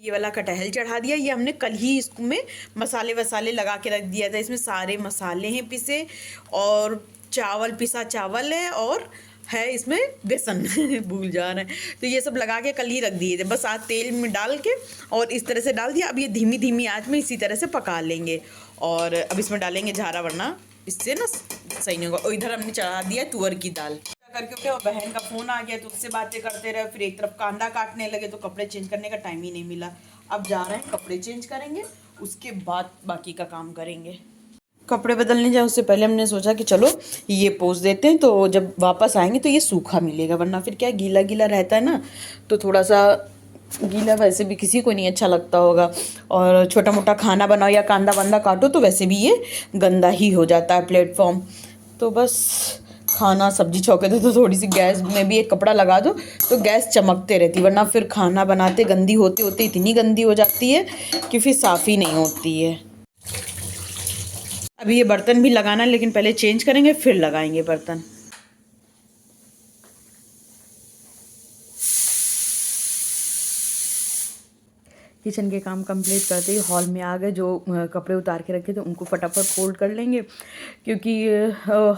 ये वाला कटहल चढ़ा दिया। ये हमने कल ही इसमें मसाले वसाले लगा के रख दिया था। इसमें सारे मसाले हैं पिसे, और चावल पिसा चावल है, और है इसमें बेसन भूल जा रहे हैं। तो ये सब लगा के कल ही रख दिए थे। बस आज तेल में डाल के और इस तरह से डाल दिया। अब ये धीमी धीमी आंच में इसी तरह से पका लेंगे। और अब इसमें डालेंगे झारा, वरना इससे ना सही नहीं होगा। और इधर हमने चढ़ा दिया तुअर की दाल करके उठे, और बहन का फ़ोन आ गया तो उससे बातें करते रहे। फिर एक तरफ कांदा काटने लगे तो कपड़े चेंज करने का टाइम ही नहीं मिला। अब जा रहे हैं, कपड़े चेंज करेंगे, उसके बाद बाकी का काम करेंगे। कपड़े बदलने जाए उससे पहले हमने सोचा कि चलो ये पोंछ देते हैं, तो जब वापस आएंगे तो ये सूखा मिलेगा, वरना फिर क्या गीला गीला रहता है ना, तो थोड़ा सा गीला वैसे भी किसी को नहीं अच्छा लगता होगा। और छोटा मोटा खाना बनाओ या कांदा वांदा काटो तो वैसे भी ये गंदा ही हो जाता है प्लेटफॉर्म। तो बस खाना सब्जी छौंके दो तो थोड़ी सी गैस में भी एक कपड़ा लगा दो तो गैस चमकते रहती, वरना फिर खाना बनाते गंदी होते होते इतनी गंदी हो जाती है कि फिर साफ़ ही नहीं होती है। अभी ये बर्तन भी लगाना है, लेकिन पहले चेंज करेंगे फिर लगाएंगे बर्तन। किचन के काम कंप्लीट करते ही हॉल में आ गए। जो कपड़े उतार के रखे थे उनको फटाफट फोल्ड कर लेंगे, क्योंकि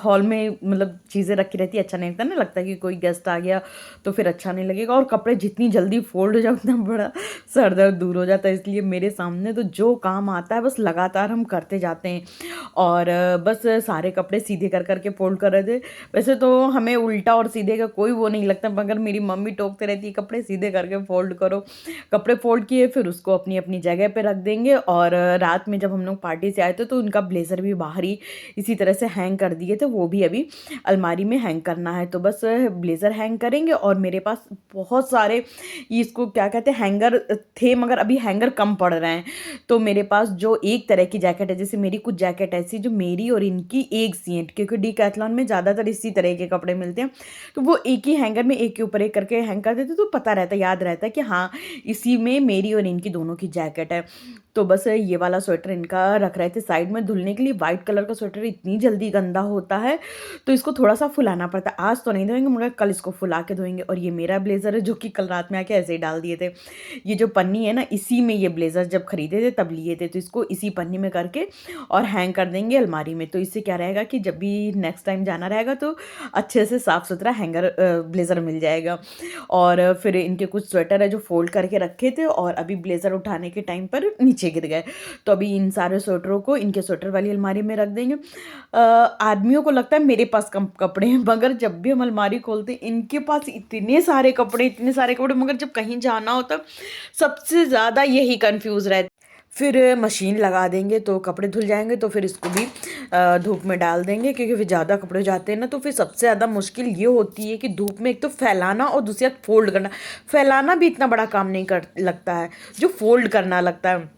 हॉल में मतलब चीज़ें रखी रहती है, अच्छा नहीं लगता ना, लगता है कि कोई गेस्ट आ गया तो फिर अच्छा नहीं लगेगा। और कपड़े जितनी जल्दी फोल्ड हो जाए उतना बड़ा सर दर्द दूर हो जाता है। इसलिए मेरे सामने तो जो काम आता है बस लगातार हम करते जाते हैं। और बस सारे कपड़े सीधे कर करके फोल्ड कर रहे थे। वैसे तो हमें उल्टा और सीधे का कोई वो नहीं लगता, मगर मेरी मम्मी टोकते रहती है कपड़े सीधे करके फोल्ड करो। कपड़े फोल्ड किए, फिर उसको अपनी अपनी जगह पे रख देंगे। और रात में जब हम लोग पार्टी से आए थे तो उनका ब्लेज़र भी बाहर ही इसी तरह से हैंग कर दिए थे, वो भी अभी अलमारी में हैंग करना है। तो बस ब्लेज़र हैंग करेंगे। और मेरे पास बहुत सारे इसको क्या कहते हैं हैंगर थे, मगर अभी हैंगर कम पड़ रहे हैं। तो मेरे पास जो एक तरह की जैकेट है, जैसे मेरी कुछ जैकेट ऐसी जो मेरी और इनकी एक सी है, क्योंकि डीकैथलॉन में ज़्यादातर इसी तरह के कपड़े मिलते हैं, तो वो एक ही हैंगर में एक के ऊपर एक करके हैंग कर देते, तो पता रहता, याद रहता है कि हाँ इसी में मेरी और इनकी दोनों की जैकेट है। तो बस ये वाला स्वेटर इनका रख रहे थे साइड में धुलने के लिए। वाइट कलर का स्वेटर इतनी जल्दी गंदा होता है तो इसको थोड़ा सा फुलाना पड़ता है। आज तो नहीं धोएंगे, मगर कल इसको फुला के धोएंगे। और ये मेरा ब्लेज़र है जो कि कल रात में आके ऐसे ही डाल दिए थे। ये जो पन्नी है ना, इसी में ये ब्लेज़र जब खरीदे थे तब लिए थे, तो इसको इसी पन्नी में करके और हैंग कर देंगे अलमारी में। तो इससे क्या रहेगा कि जब भी नेक्स्ट टाइम जाना रहेगा तो अच्छे से साफ़ सुथरा हैंगर ब्लेज़र मिल जाएगा। और फिर इनके कुछ स्वेटर है जो फोल्ड करके रखे थे, और अभी ब्लेज़र उठाने के टाइम पर नीचे गिर गए। तो अभी इन सारे स्वेटरों को इनके स्वेटर वाली अलमारी में रख देंगे। आदमियों को लगता है मेरे पास कम कपड़े हैं, मगर जब भी हम अलमारी खोलते हैं इनके पास इतने सारे कपड़े, मगर जब कहीं जाना होता सबसे ज़्यादा यही कंफ्यूज रहता। फिर मशीन लगा देंगे तो कपड़े धुल जाएंगे, तो फिर इसको भी धूप में डाल देंगे, क्योंकि फिर ज़्यादा कपड़े जाते हैं ना, तो फिर सबसे ज़्यादा मुश्किल ये होती है कि धूप में एक तो फैलाना और दूसरी बात फोल्ड करना। फैलाना भी इतना बड़ा काम नहीं कर लगता है जो फोल्ड करना लगता है।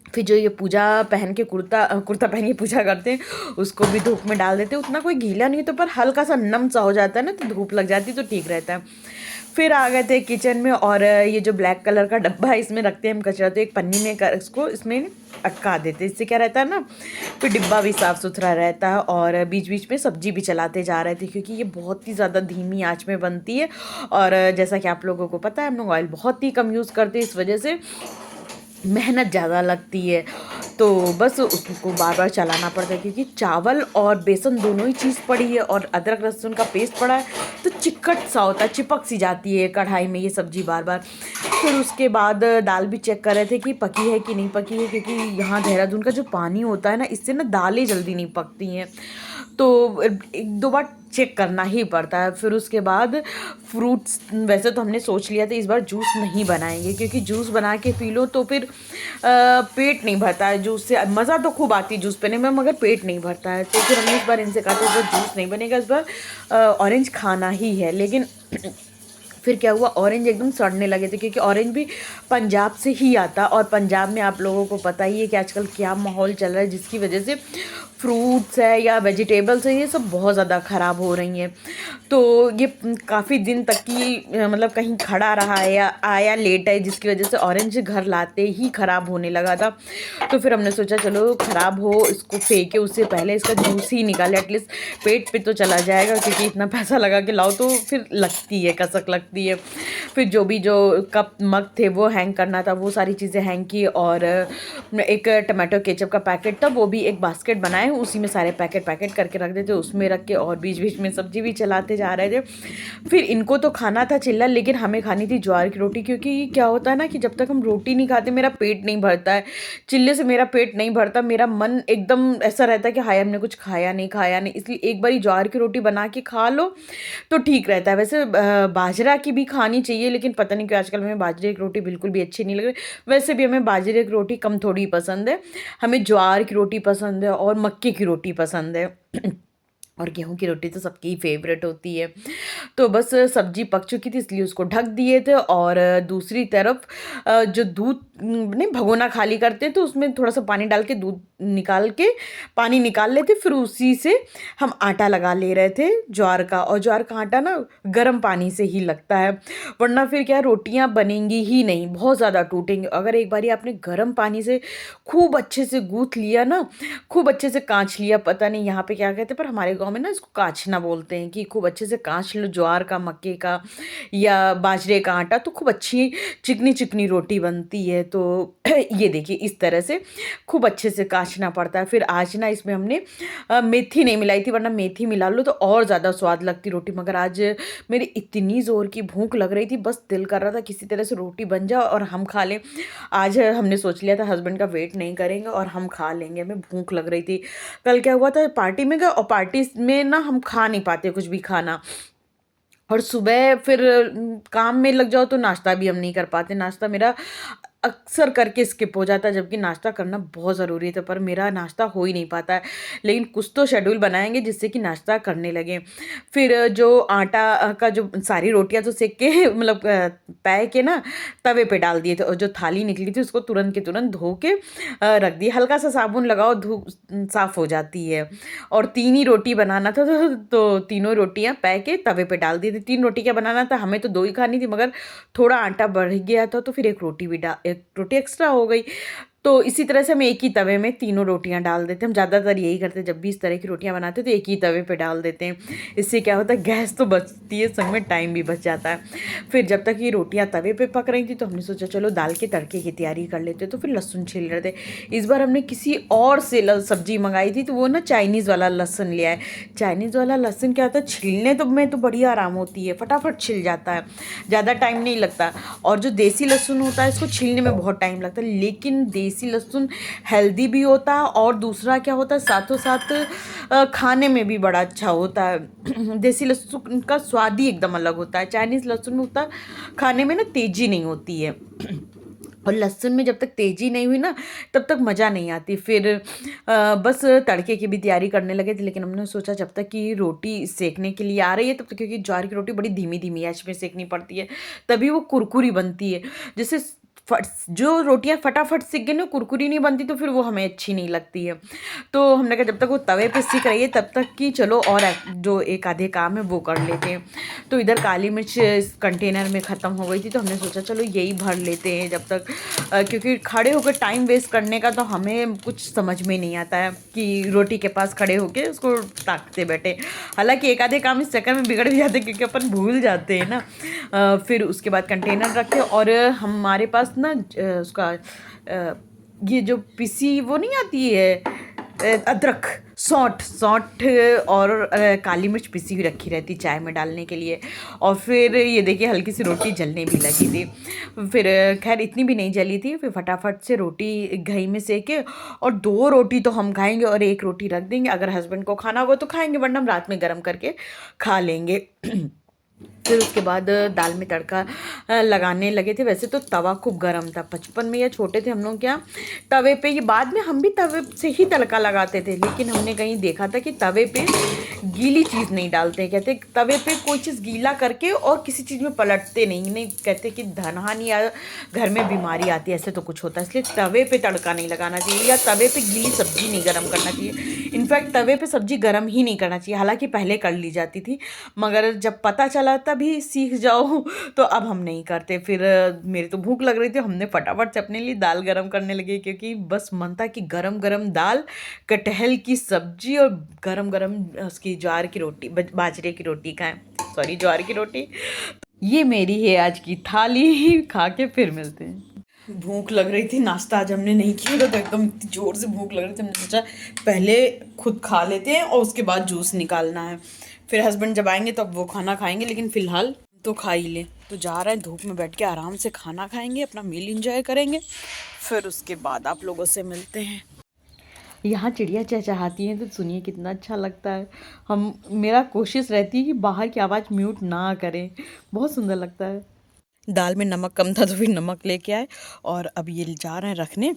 फिर जो ये पूजा पहन के कुर्ता पहन के पूजा करते हैं उसको भी धूप में डाल देते हैं। उतना कोई गीला नहीं होता, पर हल्का सा नम सा हो जाता है ना, तो धूप लग जाती है तो ठीक रहता है। फिर आ गए थे किचन में, और ये जो ब्लैक कलर का डब्बा है इसमें रखते हैं हम कचरा, तो एक पन्नी में इसको इसमें अटका देते हैं। इससे क्या रहता है ना, फिर डिब्बा भी साफ़ सुथरा रहता है। और बीच बीच में सब्जी भी चलाते जा रहे थे, क्योंकि ये बहुत ही ज़्यादा धीमी आंच में बनती है। और जैसा कि आप लोगों को पता है हम लोग ऑयल बहुत ही कम यूज़ करते हैं, इस वजह से मेहनत ज़्यादा लगती है। तो बस उसको बार बार चलाना पड़ता है, क्योंकि चावल और बेसन दोनों ही चीज़ पड़ी है और अदरक लहसुन का पेस्ट पड़ा है, तो चिकट सा होता है, चिपक सी जाती है कढ़ाई में ये सब्ज़ी बार बार। फिर उसके बाद दाल भी चेक कर रहे थे कि पकी है कि नहीं पकी है, क्योंकि यहाँ देहरादून का जो पानी होता है ना, इससे ना दालें जल्दी नहीं पकती हैं, तो एक दो बार चेक करना ही पड़ता है। फिर उसके बाद फ्रूट्स, वैसे तो हमने सोच लिया था इस बार जूस नहीं बनाएंगे, क्योंकि जूस बना के पी लो तो फिर पेट नहीं भरता है। जूस से मज़ा तो खूब आती है जूस पीने में, मगर पेट नहीं भरता है। तो फिर हमने इस बार इनसे कहा था इस बार जूस नहीं बनेगा, इस बार ऑरेंज खाना ही है। लेकिन फिर क्या हुआ, ऑरेंज एकदम सड़ने लगे थे, क्योंकि ऑरेंज भी पंजाब से ही आता, और पंजाब में आप लोगों को पता ही है कि आजकल क्या माहौल चल रहा है, जिसकी वजह से फ्रूट्स है या वेजिटेबल्स है ये सब बहुत ज़्यादा ख़राब हो रही हैं। तो ये काफ़ी दिन तक की मतलब कहीं खड़ा रहा है या आया लेट है, जिसकी वजह से ऑरेंज घर लाते ही ख़राब होने लगा था। तो फिर हमने सोचा चलो ख़राब हो इसको फेंके उससे पहले इसका जूस ही निकाले, एटलीस्ट पेट पे तो चला जाएगा, क्योंकि इतना पैसा लगा के लाओ तो फिर लगती है, कसक लगती दिए। फिर जो कप मग थे वो हैंग करना था, वो सारी चीज़ें हैंग की। और एक टमाटो केचप का पैकेट था, वो भी एक बास्केट बनाए, उसी में सारे पैकेट पैकेट करके रख देते, उसमें रख के और बीच बीच में सब्जी भी चलाते जा रहे थे। फिर इनको तो खाना था चिल्ला, लेकिन हमें खानी थी ज्वार की रोटी, क्योंकि क्या होता है ना कि जब तक हम रोटी नहीं खाते मेरा पेट नहीं भरता है। चिल्ले से मेरा पेट नहीं भरता, मेरा मन एकदम ऐसा रहता है कि हाय हमने कुछ खाया नहीं, इसलिए एक बारी ज्वार की रोटी बना के खा लो तो ठीक रहता है। वैसे बाजरा की भी खानी चाहिए, लेकिन पता नहीं क्यों आजकल हमें बाजरे की रोटी बिल्कुल भी अच्छी नहीं लग रही। वैसे भी हमें बाजरे की रोटी कम थोड़ी पसंद है, हमें ज्वार की रोटी पसंद है और मक्के की रोटी पसंद है। और गेहूं की रोटी तो सबकी फेवरेट होती है। तो बस सब्जी पक चुकी थी इसलिए उसको ढक दिए थे। और दूसरी तरफ जो दूध नहीं भगोना खाली करते हैं तो उसमें थोड़ा सा पानी डाल के दूध निकाल के पानी निकाल लेते, फिर उसी से हम आटा लगा ले रहे थे ज्वार का। और ज्वार का आटा ना गर्म पानी से ही लगता है, वरना फिर क्या रोटियां बनेंगी ही नहीं, बहुत ज़्यादा टूटेंगे। अगर एक बारी आपने गर्म पानी से खूब अच्छे से गूँथ लिया ना, खूब अच्छे से काँच लिया, पता नहीं यहाँ पे क्या कहते हैं पर हमारे गाँव में ना इसको काँचना बोलते हैं, कि खूब अच्छे से काँच लो ज्वार का, मक्के का या बाजरे का आटा, तो खूब अच्छी चिकनी चिकनी रोटी बनती है। तो ये देखिए इस तरह से खूब अच्छे से काँचना पड़ता है। फिर आज ना इसमें हमने मेथी नहीं मिलाई थी, वरना मेथी मिला लो तो और ज़्यादा स्वाद लगती रोटी। मगर आज मेरी इतनी ज़ोर की भूख लग रही थी, बस दिल कर रहा था किसी तरह से रोटी बन जाए और हम खा लें। आज हमने सोच लिया था हस्बैंड का वेट नहीं करेंगे और हम खा लेंगे, हमें भूख लग रही थी। कल क्या हुआ था, पार्टी में गए और पार्टी में ना हम खा नहीं पाते कुछ भी खाना, और सुबह फिर काम में लग जाओ तो नाश्ता भी हम नहीं कर पाते। नाश्ता मेरा अक्सर करके स्किप हो जाता है, जबकि नाश्ता करना बहुत ज़रूरी था, पर मेरा नाश्ता हो ही नहीं पाता है। लेकिन कुछ तो शेड्यूल बनाएंगे जिससे कि नाश्ता करने लगे। फिर जो आटा का जो सारी रोटियां तो सेक के मतलब पै के ना तवे पे डाल दिए थे, और जो थाली निकली थी उसको तुरंत के तुरंत धो के रख दिए। हल्का सा साबुन लगाओ, धो साफ़ हो जाती है। और 3 ही रोटी बनाना था तो तीनों रोटियां पै के तवे पे डाल दी थी। 3 रोटी क्या बनाना था, हमें तो 2 ही खानी थी, मगर थोड़ा आटा बढ़ गया था तो फिर एक रोटी एक्स्ट्रा हो गई। तो इसी तरह से हम एक ही तवे में तीनों रोटियां डाल देते हैं। हम ज़्यादातर यही करते हैं, जब भी इस तरह की रोटियां बनाते हैं तो एक ही तवे पे डाल देते हैं। इससे क्या होता है, गैस तो बचती है, संग में टाइम भी बच जाता है। फिर जब तक ये रोटियां तवे पे पक रही थी तो हमने सोचा चलो दाल के तड़के की तैयारी कर लेते, तो फिर लहसुन छील रहे थे। इस बार हमने किसी और से सब्जी मंगाई थी, तो वो ना चाइनीज़ वाला लहसुन लिया है। चाइनीज़ वाला लहसुन क्या होता है, छीलने तो में तो बड़ी आराम होती है, फटाफट छिल जाता है, ज़्यादा टाइम नहीं लगता। और जो देसी लहसुन होता है इसको छीलने में बहुत टाइम लगता है, लेकिन देसी लहसुन हेल्दी भी होता है और दूसरा क्या होता है साथों साथ खाने में भी बड़ा अच्छा होता है। देसी लहसुन का स्वाद ही एकदम अलग होता है, चाइनीज़ लहसुन में उतना खाने में ना तेज़ी नहीं होती है। और लहसुन में जब तक तेज़ी नहीं हुई ना तब तक मज़ा नहीं आती। फिर बस तड़के की भी तैयारी करने लगे थे, लेकिन हमने सोचा जब तक कि रोटी सेकने के लिए आ रही है तब तक, क्योंकि ज्वार की रोटी बड़ी धीमी धीमी आंच में सेकनी पड़ती है तभी वो कुरकुरी बनती है। जैसे जो रोटियां फटाफट सीख गई ना कुरकुरी नहीं बनती, तो फिर वो हमें अच्छी नहीं लगती है। तो हमने कहा जब तक वो तवे पे सीख रही है तब तक कि चलो और जो एक आधे काम है वो कर लेते हैं। तो इधर काली मिर्च इस कंटेनर में ख़त्म हो गई थी, तो हमने सोचा चलो यही भर लेते हैं जब तक, क्योंकि खड़े होकर टाइम वेस्ट करने का तो हमें कुछ समझ में नहीं आता है कि रोटी के पास खड़े होकर उसको ताकते बैठे। हालांकि एक आधे काम इस चक्कर में बिगड़ भी जाते क्योंकि अपन भूल जाते हैं ना। फिर उसके बाद कंटेनर रखे और हमारे पास ना उसका ये जो पिसी वो नहीं आती है अदरक, सौंठ और काली मिर्च पिसी हुई रखी रहती चाय में डालने के लिए। और फिर ये देखिए हल्की सी रोटी जलने भी लगी थी। फिर खैर इतनी भी नहीं जली थी, फिर फटाफट से रोटी घी में सेके, और 2 रोटी तो हम खाएंगे और 1 रोटी रख देंगे, अगर हस्बैंड को खाना होगा तो खाएंगे, वरना हम रात में गर्म करके खा लेंगे। फिर उसके बाद दाल में तड़का लगाने लगे थे। वैसे तो तवा खूब गर्म था, बचपन में या छोटे थे हम लोग क्या तवे पे, ये बाद में हम भी तवे से ही तड़का लगाते थे, लेकिन हमने कहीं देखा था कि तवे पे गीली चीज़ नहीं डालते। कहते तवे पे कोई चीज़ गीला करके और किसी चीज़ में पलटते नहीं कहते कि धनहानि या घर में बीमारी आती है, ऐसे तो कुछ होता है। इसलिए तवे पे तड़का नहीं लगाना चाहिए या तवे पे गीली सब्जी नहीं गर्म करना चाहिए। इनफैक्ट तवे पे सब्जी गर्म ही नहीं करना चाहिए, हालांकि पहले कर ली जाती थी, मगर जब पता चला तभी सीख जाओ तो अब हम नहीं करते। फिर मेरी तो भूख लग रही थी, हमने फटाफट से अपने लिए दाल गरम करने लगे, क्योंकि बस मन था कि गरम गरम दाल, कटहल की सब्जी और गरम गरम उसकी ज्वार की रोटी, बाजरे की रोटी खाएं, सॉरी ज्वार की रोटी। ये मेरी है आज की थाली, खा के फिर मिलते हैं। भूख लग रही थी, नाश्ता आज हमने नहीं किया था तो एकदम इतनी जोर से भूख लग रही थी, हमने सोचा पहले खुद खा लेते हैं और उसके बाद जूस निकालना है। फिर हस्बैंड जब आएंगे तो अब वो खाना खाएंगे, लेकिन फ़िलहाल तो खा ही लें। तो जा रहे हैं, धूप में बैठ के आराम से खाना खाएंगे, अपना मील इंजॉय करेंगे, फिर उसके बाद आप लोगों से मिलते हैं। यहाँ चिड़िया चहचहाती हैं तो सुनिए कितना अच्छा लगता है। मेरा कोशिश रहती है कि बाहर की आवाज़ म्यूट ना करें, बहुत सुंदर लगता है। दाल में नमक कम था तो फिर नमक लेके आए और अब ये जा रहे हैं रखने।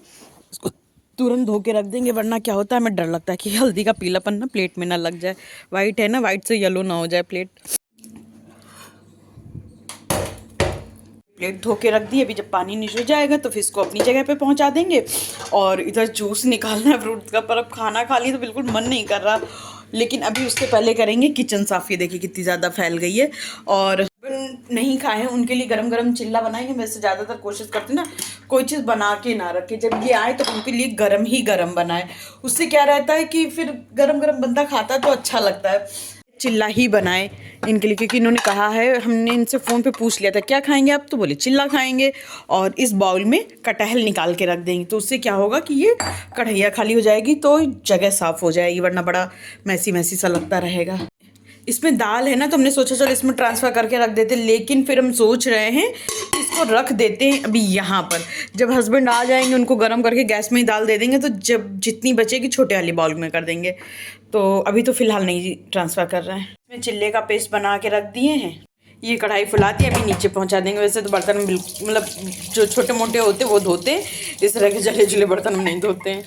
इसको तुरंत धो के रख देंगे, वरना क्या होता है हमें डर लगता है कि हल्दी का पीलापन ना प्लेट में ना लग जाए। वाइट है ना, वाइट से येलो ना हो जाए प्लेट। प्लेट धो के रख दी। अभी जब पानी निचड़ जाएगा तो फिर इसको अपनी जगह पे पहुंचा देंगे। और इधर जूस निकालना है फ्रूट का, पर अब खाना खा ली तो बिल्कुल मन नहीं कर रहा, लेकिन अभी उससे पहले करेंगे किचन साफ़। ये देखिए कितनी ज़्यादा फैल गई है। और नहीं खाए हैं उनके लिए गरम गरम चिल्ला बनाएंगे। वैसे ज़्यादातर कोशिश करते ना कोई चीज़ बना के ना रखे, जब ये आए तो उनके लिए गरम ही गरम बनाए। उससे क्या रहता है कि फिर गरम गरम बंदा खाता है तो अच्छा लगता है। चिल्ला ही बनाए इनके लिए, क्योंकि इन्होंने कहा है, हमने इनसे फ़ोन पे पूछ लिया था क्या खाएंगे आप, तो बोले चिल्ला खाएंगे। और इस बाउल में कटहल निकाल के रख देंगे, तो उससे क्या होगा कि ये कढ़ैया खाली हो जाएगी तो जगह साफ़ हो जाएगी, वरना बड़ा मैसी मैसी सा लगता रहेगा। इसमें दाल है ना, तो हमने सोचा चलो इसमें ट्रांसफ़र करके रख देते, लेकिन फिर हम सोच रहे हैं इसको रख देते हैं अभी यहाँ पर। जब हस्बैंड आ जाएंगे उनको गर्म करके गैस में ही दाल दे देंगे, तो जब जितनी बचेगी छोटे वाली बाउल में कर देंगे। तो अभी तो फ़िलहाल नहीं ट्रांसफ़र कर रहे हैं। इसमें चिल्ले का पेस्ट बना के रख दिए हैं। ये कढ़ाई फुलाती है, अभी नीचे पहुंचा देंगे। वैसे तो बर्तन बिल्कुल मतलब जो छोटे मोटे होते वो धोते हैं, इस तरह के जले जुले बर्तन हम नहीं धोते हैं।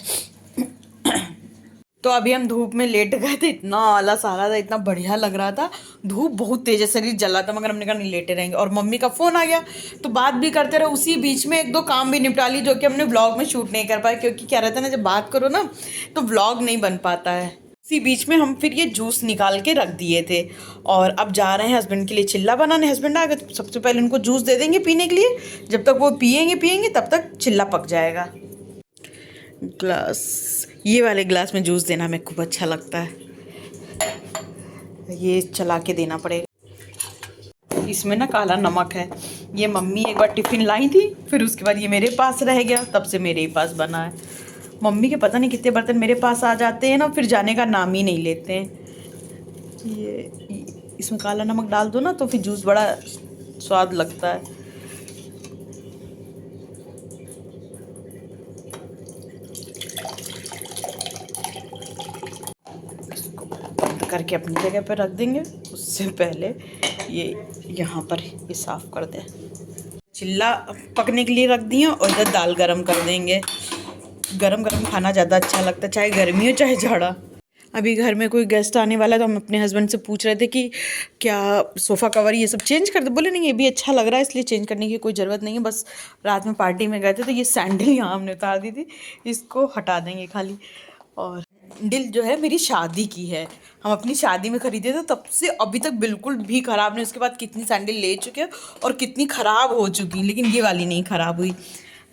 तो अभी हम धूप में लेट गए थे, इतना आलस आ रहा था, इतना बढ़िया लग रहा था। धूप बहुत तेज है, शरीर जला था, मगर हमने कहा नहीं लेटे रहेंगे। और मम्मी का फ़ोन आ गया तो बात भी करते रहे। उसी बीच में एक दो काम भी निपटा ली जो कि हमने व्लॉग में शूट नहीं कर पाए, क्योंकि क्या रहता है ना जब बात करो ना तो व्लॉग नहीं बन पाता है। इसी बीच में हम फिर ये जूस निकाल के रख दिए थे। और अब जा रहे हैं हस्बैंड के लिए चिल्ला बनाने। हस्बैंड आ गए तो सबसे पहले उनको जूस दे देंगे पीने के लिए। जब तक वो पियेंगे तब तक चिल्ला पक जाएगा। ग्लास, ये वाले ग्लास में जूस देना हमें खूब अच्छा लगता है। ये चला के देना पड़ेगा। इसमें ना काला नमक है। ये मम्मी एक बार टिफ़िन लाई थी, फिर उसके बाद ये मेरे पास रह गया, तब से मेरे ही पास बना है। मम्मी के पता नहीं कितने बर्तन मेरे पास आ जाते हैं ना, फिर जाने का नाम ही नहीं लेते हैं। ये इसमें काला नमक डाल दो ना तो फिर जूस बड़ा स्वाद लगता है। बंद करके अपनी जगह पर रख देंगे। उससे पहले ये यहाँ पर ये साफ़ कर दें। चिल्ला पकने के लिए रख दिए और इधर दाल गरम कर देंगे। गरम गरम खाना ज़्यादा अच्छा लगता है, चाहे गर्मी हो चाहे जाड़ा। अभी घर में कोई गेस्ट आने वाला है तो हम अपने हस्बैंड से पूछ रहे थे कि क्या सोफ़ा कवर ये सब चेंज कर दे। बोले नहीं ये भी अच्छा लग रहा है, इसलिए चेंज करने की कोई ज़रूरत नहीं है। बस रात में पार्टी में गए थे तो ये सैंडल यहाँ हमने उतार दी थी, इसको हटा देंगे खाली। और सैंडल जो है मेरी शादी की है, हम अपनी शादी में ख़रीदे थे, तब से अभी तक बिल्कुल भी ख़राब नहीं। उसके बाद कितनी सैंडल ले चुके हैं और कितनी ख़राब हो चुकी, लेकिन ये वाली नहीं ख़राब हुई।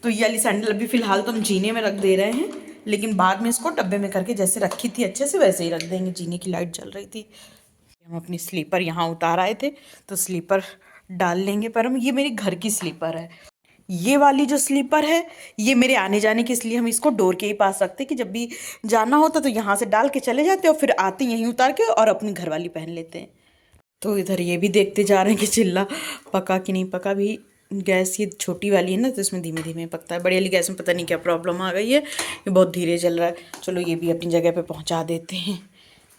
तो ये वाली सैंडल अभी फ़िलहाल तो हम जीने में रख दे रहे हैं, लेकिन बाद में इसको डब्बे में करके जैसे रखी थी अच्छे से वैसे ही रख देंगे। जीने की लाइट जल रही थी। हम अपनी स्लीपर यहाँ उतार आए थे तो स्लीपर डाल लेंगे, पर हम ये मेरी घर की स्लीपर है। ये वाली जो स्लीपर है ये मेरे आने जाने के, इसलिए हम इसको डोर के ही पास रखते कि जब भी जाना होता तो यहाँ से डाल के चले जाते और फिर आते यहीं उतार के और अपनी घर वाली पहन लेते हैं। तो इधर ये भी देखते जा रहे हैं कि चिल्ला पका कि नहीं पका। भी गैस ये छोटी वाली है ना तो इसमें धीमे धीमे पकता है, बड़ी वाली गैस में पता नहीं क्या प्रॉब्लम आ गई है, ये बहुत धीरे चल रहा है। चलो ये भी अपनी जगह पे पहुंचा देते हैं।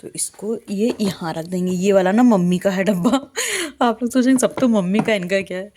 तो इसको ये यहाँ रख देंगे। ये वाला ना मम्मी का है डब्बा। आप लोग सोचेंगे सब तो मम्मी का, इनका क्या है।